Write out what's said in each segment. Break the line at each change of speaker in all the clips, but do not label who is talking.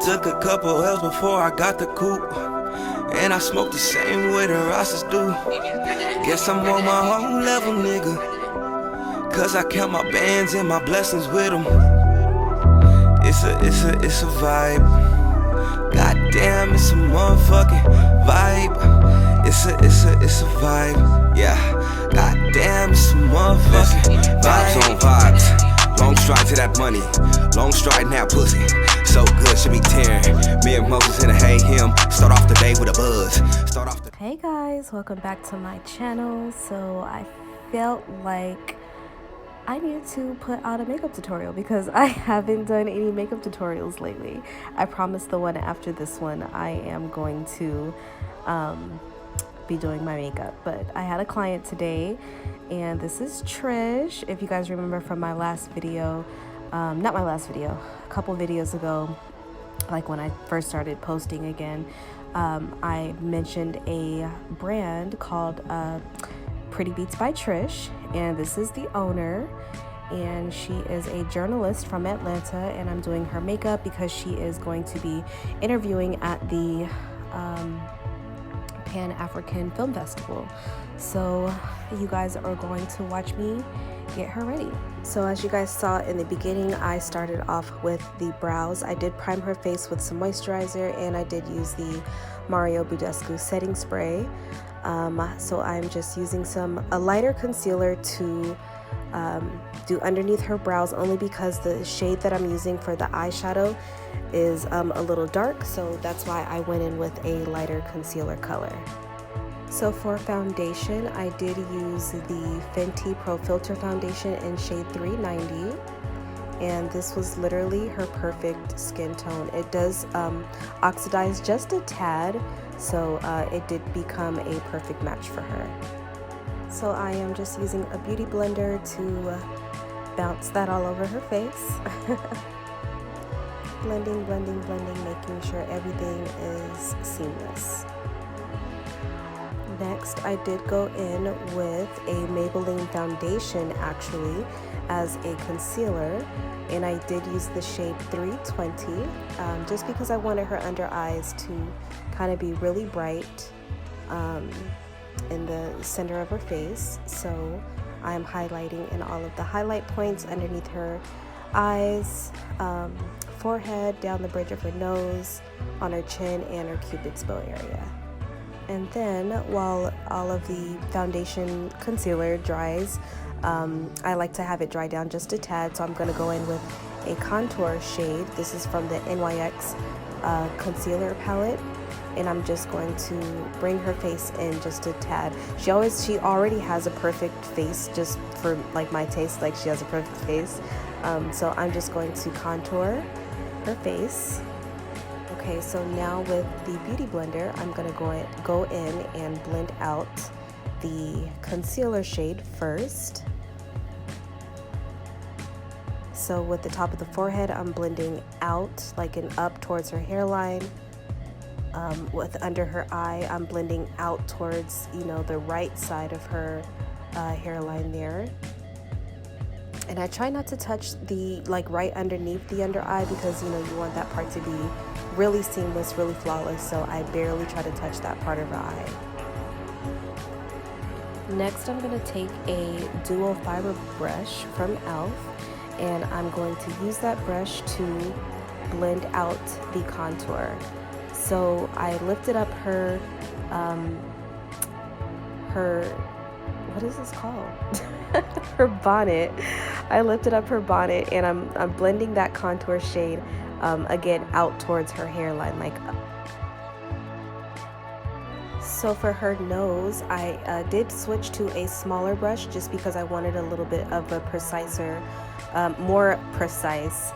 took a couple L's before I got the coupe. And I smoke the same way the Rostas do. Guess I'm on my own level, nigga. Cause I count my bands and my blessings with them. It's a vibe. Goddamn, it's a motherfucking vibe. It's a vibe. Yeah. Goddamn, it's a motherfucking vibes on vibes. Long stride to that money. Long stride now pussy. So good, should be tearing. Me and Moses in a hey him. Start off the day with a buzz.
Hey guys, welcome back to my channel. So I felt like I needed to put out a makeup tutorial because I haven't done any makeup tutorials lately. I promised the one after this one I am going to be doing my makeup, but I had a client today, and this is Trish. If you guys remember from my last video, not my last video, a couple videos ago, like when I first started posting again, I mentioned a brand called Pretty Beats by Trish, and this is the owner, and she is a journalist from Atlanta, and I'm doing her makeup because she is going to be interviewing at the Pan-African Film Festival. So you guys are going to watch me get her ready. So as you guys saw in the beginning, I started off with the brows. I did prime her face with some moisturizer, and I did use the Mario Badescu setting spray. So I'm just using a lighter concealer to do underneath her brows, only because the shade that I'm using for the eyeshadow is a little dark, so that's why I went in with a lighter concealer color. So for foundation, I did use the Fenty Pro Filter foundation in shade 390, and this was literally her perfect skin tone. It does oxidize just a tad, so it did become a perfect match for her. So I am just using a beauty blender to bounce that all over her face. Blending, blending, blending, making sure everything is seamless. Next, I did go in with a Maybelline foundation actually as a concealer, and I did use the shade 320 just because I wanted her under eyes to kind of be really bright in the center of her face. So I'm highlighting in all of the highlight points underneath her eyes, forehead, down the bridge of her nose, on her chin, and her cupid's bow area. And then while all of the foundation concealer dries, I like to have it dry down just a tad, so I'm going to go in with a contour shade. This is from the NYX concealer palette, and I'm just going to bring her face in just a tad. She already has a perfect face, just for like my taste, like she has a perfect face. So I'm just going to contour her face. Okay, so now with the beauty blender, I'm gonna go in and blend out the concealer shade first. So with the top of the forehead, I'm blending out like an up towards her hairline. With under her eye, I'm blending out towards, the right side of her hairline there. And I try not to touch the right underneath the under eye, because you want that part to be really seamless, really flawless, so I barely try to touch that part of her eye. Next, I'm going to take a dual fiber brush from e.l.f. and I'm going to use that brush to blend out the contour. So I lifted up her what is this called? Her bonnet. I lifted up her bonnet, and I'm blending that contour shade again out towards her hairline, like up. So for her nose, I did switch to a smaller brush just because I wanted a little bit of a more precise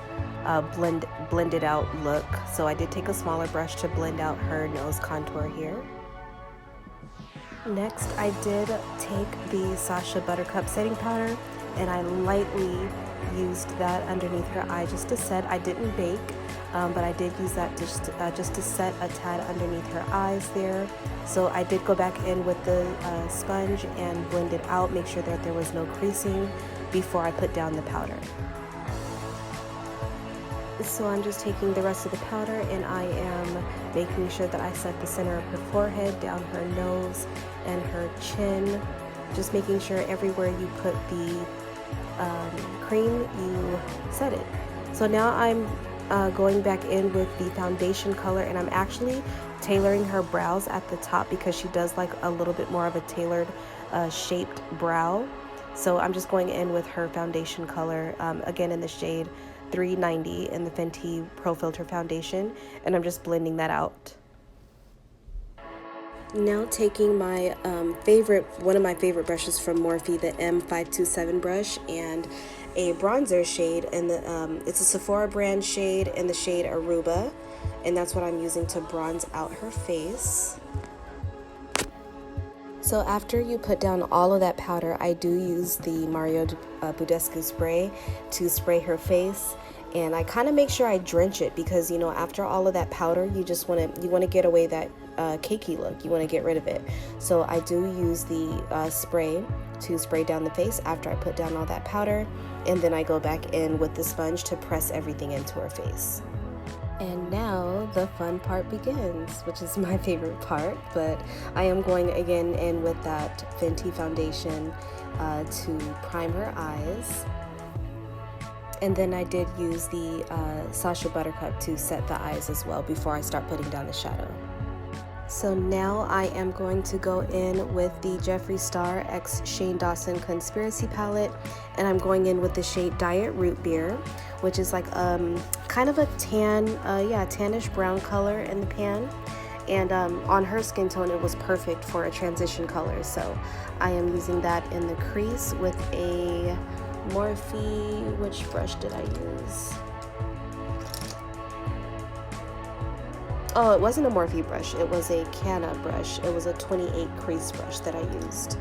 blended out look. So I did take a smaller brush to blend out her nose contour here. Next, I did take the Sacha Buttercup setting powder, and I lightly used that underneath her eye just to set. I didn't bake, but I did use that just to set a tad underneath her eyes there. So I did go back in with the sponge and blend it out, make sure that there was no creasing before I put down the powder. So I'm just taking the rest of the powder and I am making sure that I set the center of her forehead, down her nose and her chin. Just making sure everywhere you put the cream, you set it. So now I'm going back in with the foundation color, and I'm actually tailoring her brows at the top because she does like a little bit more of a tailored shaped brow. So I'm just going in with her foundation color, again in the shade 390 in the Fenty Pro Filter foundation, and I'm just blending that out. Now taking my one of my favorite brushes from Morphe, the M527 brush, and a bronzer shade, and it's a Sephora brand shade in the shade Aruba, and that's what I'm using to bronze out her face. So after you put down all of that powder, I do use the Mario Badescu spray to spray her face, and I kind of make sure I drench it because, you know, after all of that powder, you want to get away that cakey look. You want to get rid of it. So I do use the spray to spray down the face after I put down all that powder, and then I go back in with the sponge to press everything into her face. And now the fun part begins, which is my favorite part, but I am going again in with that Fenty foundation to prime her eyes. And then I did use the Sacha Buttercup to set the eyes as well before I start putting down the shadow. So now I am going to go in with the Jeffree Star x Shane Dawson Conspiracy Palette, and I'm going in with the shade Diet Root Beer, which is like kind of a tannish brown color in the pan. And on her skin tone, it was perfect for a transition color. So I am using that in the crease with a Morphe, which brush did I use? Oh, it wasn't a Morphe brush, it was a Canna brush. It was a 28 crease brush that I used.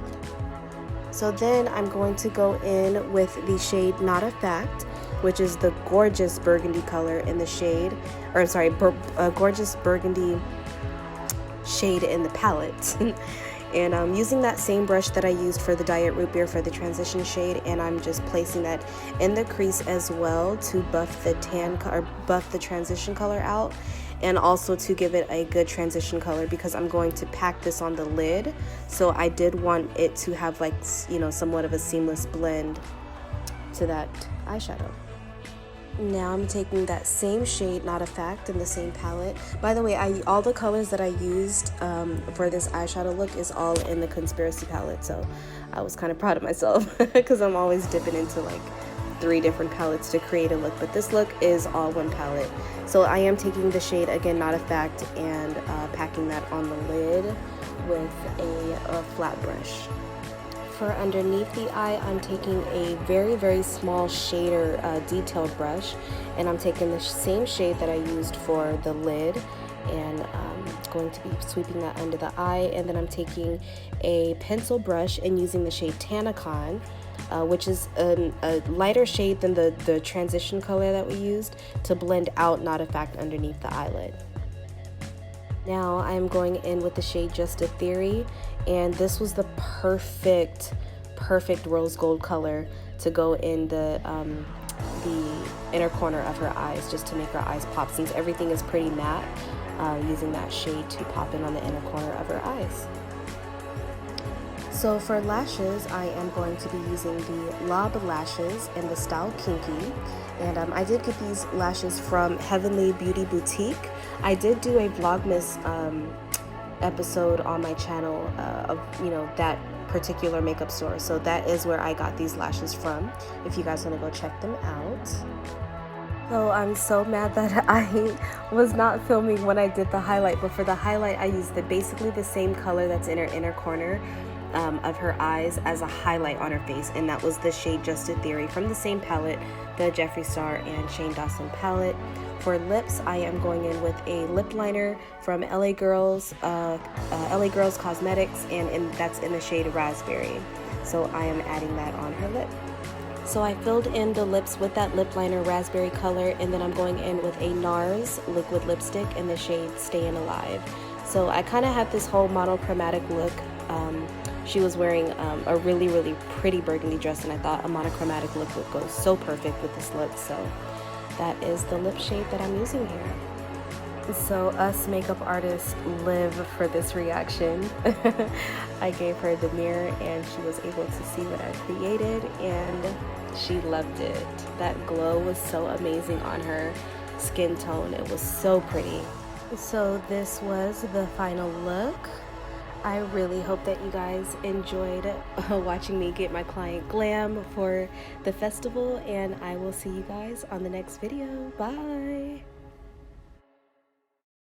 So then I'm going to go in with the shade Not a Fact, which is the gorgeous burgundy color in the shade, or sorry, gorgeous burgundy shade in the palette. And I'm using that same brush that I used for the Diet Root Beer for the transition shade, and I'm just placing that in the crease as well to buff the transition color out, and also to give it a good transition color because I'm going to pack this on the lid. So I did want it to have, like, you know, somewhat of a seamless blend to that eyeshadow. Now I'm taking that same shade, Not a Fact, in the same palette. By the way, all the colors that I used for this eyeshadow look is all in the Conspiracy palette, so I was kind of proud of myself because I'm always dipping into like 3 different palettes to create a look, but this look is all one palette. So I am taking the shade, again, Not a Fact, and packing that on the lid with a flat brush. For underneath the eye, I'm taking a very, very small shader detailed brush, and I'm taking the same shade that I used for the lid, and going to be sweeping that under the eye. And then I'm taking a pencil brush and using the shade Tanacon, which is a lighter shade than the transition color that we used, to blend out Not a Fact underneath the eyelid. Now I'm going in with the shade Just a Theory, and this was the perfect rose gold color to go in the inner corner of her eyes, just to make her eyes pop, since everything is pretty matte. Using that shade to pop in on the inner corner of her eyes. So for lashes, I am going to be using the Lob Lashes in the style Kinky, and I did get these lashes from Heavenly Beauty Boutique. I did do a Vlogmas episode on my channel of, you know, that particular makeup store, so that is where I got these lashes from, if you guys want to go check them out. So I'm so mad that I was not filming when I did the highlight, but for the highlight I used basically the same color that's in her inner corner of her eyes as a highlight on her face, and that was the shade Just a Theory from the same palette, the Jeffree Star and Shane Dawson palette. For lips, I am going in with a lip liner from LA Girls Cosmetics, and that's in the shade Raspberry. So I am adding that on her lip. So I filled in the lips with that lip liner raspberry color, and then I'm going in with a NARS liquid lipstick in the shade Stayin' Alive. So I kind of had this whole monochromatic look. She was wearing a really, really pretty burgundy dress, and I thought a monochromatic look would go so perfect with this look. So that is the lip shade that I'm using here. So us makeup artists live for this reaction. I gave her the mirror and she was able to see what I created and she loved it. That glow was so amazing on her skin tone. It was so pretty. So this was the final look. I really hope that you guys enjoyed watching me get my client glam for the festival, and I will see you guys on the next video. Bye!